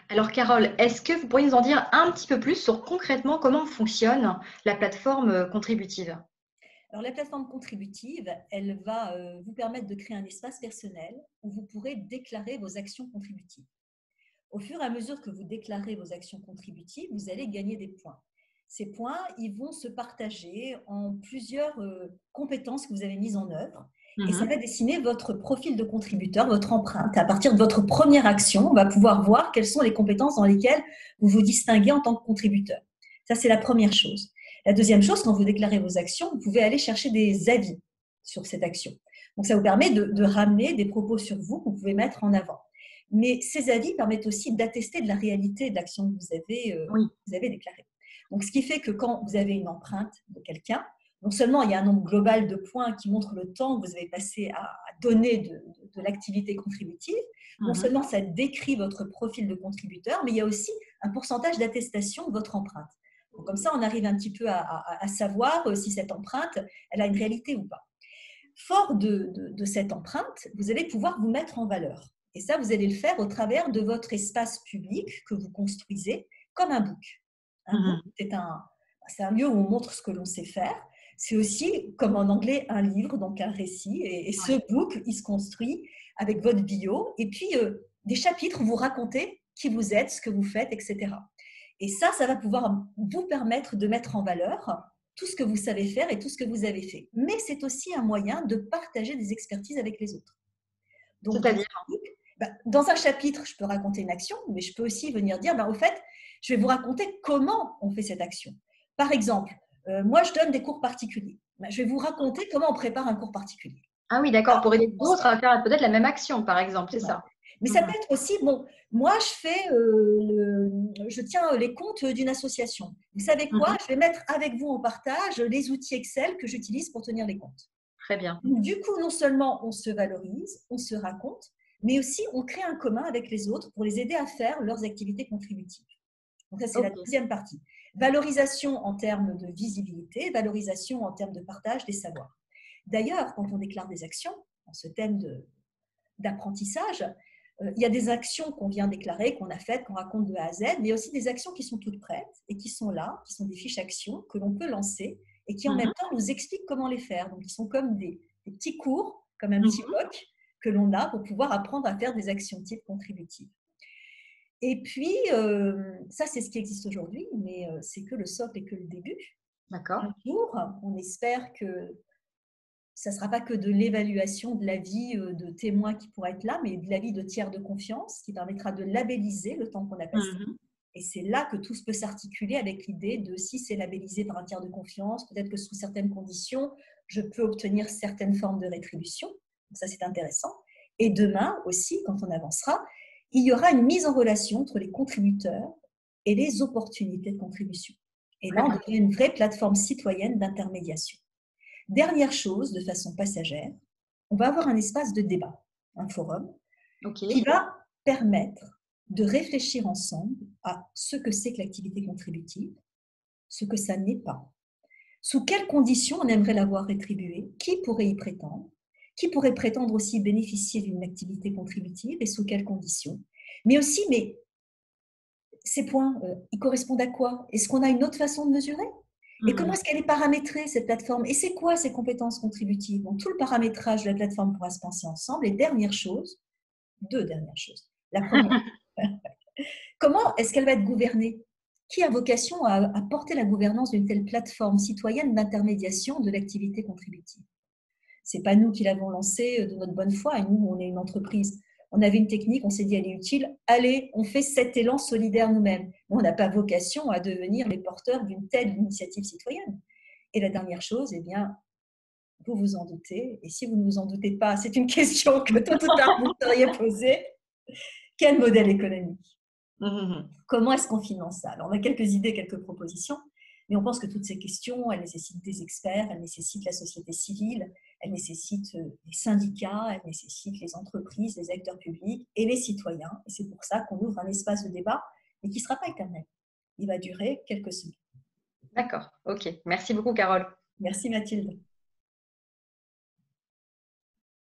Alors Carole, est-ce que vous pourriez nous en dire un petit peu plus sur concrètement comment fonctionne la plateforme contributive? Alors, la plateforme contributive, elle va vous permettre de créer un espace personnel où vous pourrez déclarer vos actions contributives. Au fur et à mesure que vous déclarez vos actions contributives, vous allez gagner des points. Ces points, ils vont se partager en plusieurs compétences que vous avez mises en œuvre et ça va Mhm. dessiner votre profil de contributeur, votre empreinte. À partir de votre première action, on va pouvoir voir quelles sont les compétences dans lesquelles vous vous distinguez en tant que contributeur. Ça, c'est la première chose. La deuxième chose, quand vous déclarez vos actions, vous pouvez aller chercher des avis sur cette action. Donc, ça vous permet de ramener des propos sur vous que vous pouvez mettre en avant. Mais ces avis permettent aussi d'attester de la réalité de l'action que Oui. vous avez déclarée. Donc, ce qui fait que quand vous avez une empreinte de quelqu'un, non seulement il y a un nombre global de points qui montre le temps que vous avez passé à donner de l'activité contributive, non Mhm. seulement ça décrit votre profil de contributeur, mais il y a aussi un pourcentage d'attestation de votre empreinte. Donc, comme ça, on arrive un petit peu à savoir si cette empreinte, elle a une réalité ou pas. Fort de cette empreinte, vous allez pouvoir vous mettre en valeur. Et ça, vous allez le faire au travers de votre espace public que vous construisez comme un book. Un book, Mhm. c'est un lieu où on montre ce que l'on sait faire. C'est aussi, comme en anglais, un livre, donc un récit. Et ce Ouais. book, il se construit avec votre bio et puis des chapitres où vous racontez qui vous êtes, ce que vous faites, etc. Et ça va pouvoir vous permettre de mettre en valeur tout ce que vous savez faire et tout ce que vous avez fait. Mais c'est aussi un moyen de partager des expertises avec les autres. Donc, C'est-à-dire? dans un chapitre, je peux raconter une action, mais je peux aussi venir dire, au fait, je vais vous raconter comment on fait cette action. Par exemple, moi, je donne des cours particuliers. Je vais vous raconter comment on prépare un cours particulier. Ah oui, Ah, d'accord, pour aider on se d'autres à faire peut-être la même action, par exemple, c'est Voilà. ça? Mais ça peut Mhm. être aussi, bon, moi je tiens les comptes d'une association. Vous savez quoi? Mhm. Je vais mettre avec vous en partage les outils Excel que j'utilise pour tenir les comptes. Très bien. Donc, du coup, non seulement on se valorise, on se raconte, mais aussi on crée un commun avec les autres pour les aider à faire leurs activités contributives. Donc ça, c'est la Ok. deuxième partie. Valorisation en termes de visibilité, valorisation en termes de partage des savoirs. D'ailleurs, quand on déclare des actions, dans ce thème d'apprentissage, il y a des actions qu'on vient déclarer, qu'on a faites, qu'on raconte de A à Z, mais il y a aussi des actions qui sont toutes prêtes et qui sont là, qui sont des fiches actions que l'on peut lancer et qui en même Mhm. temps nous expliquent comment les faire. Donc, ils sont comme des petits cours, comme un petit Mhm. POC que l'on a pour pouvoir apprendre à faire des actions types contributives. Et puis, ça, c'est ce qui existe aujourd'hui, mais c'est que le socle et que le début. Un D'accord. jour, on espère que ça ne sera pas que de l'évaluation de l'avis de témoins qui pourra être là, mais de l'avis de tiers de confiance qui permettra de labelliser le temps qu'on a passé. Mhm. Et c'est là que tout peut s'articuler avec l'idée de si c'est labellisé par un tiers de confiance, peut-être que sous certaines conditions, je peux obtenir certaines formes de rétribution. Donc ça, c'est intéressant. Et demain aussi, quand on avancera, il y aura une mise en relation entre les contributeurs et les opportunités de contribution. Et Très là, on bien. devient une vraie plateforme citoyenne d'intermédiation. Dernière chose, de façon passagère, on va avoir un espace de débat, un forum, Ok. qui va permettre de réfléchir ensemble à ce que c'est que l'activité contributive, ce que ça n'est pas, sous quelles conditions on aimerait l'avoir rétribuée, qui pourrait y prétendre, qui pourrait prétendre aussi bénéficier d'une activité contributive et sous quelles conditions, mais aussi, mais ces points, ils correspondent à quoi? Est-ce qu'on a une autre façon de mesurer? Et comment Mhm. est-ce qu'elle est paramétrée, cette plateforme? Et c'est quoi ces compétences contributives? Donc, tout le paramétrage de la plateforme pourra se penser ensemble. Et dernière chose, deux dernières choses. La première, comment est-ce qu'elle va être gouvernée? Qui a vocation à porter la gouvernance d'une telle plateforme citoyenne d'intermédiation de l'activité contributive? C'est pas nous qui l'avons lancée de notre bonne foi, et nous, on est une entreprise. On avait une technique, on s'est dit, elle est utile, allez, on fait cet élan solidaire nous-mêmes. Mais on n'a pas vocation à devenir les porteurs d'une telle initiative citoyenne. Et la dernière chose, eh bien, vous vous en doutez, et si vous ne vous en doutez pas, c'est une question que tôt ou tard vous seriez posée, quel modèle économique? Mhm. Comment est-ce qu'on finance ça? Alors, on a quelques idées, quelques propositions, mais on pense que toutes ces questions, elles nécessitent des experts, elles nécessitent la société civile, elles nécessitent les syndicats, elles nécessitent les entreprises, les acteurs publics et les citoyens. Et c'est pour ça qu'on ouvre un espace de débat, mais qui ne sera pas éternel. Il va durer quelques semaines. D'accord. Ok. Merci beaucoup, Carole. Merci Mathilde.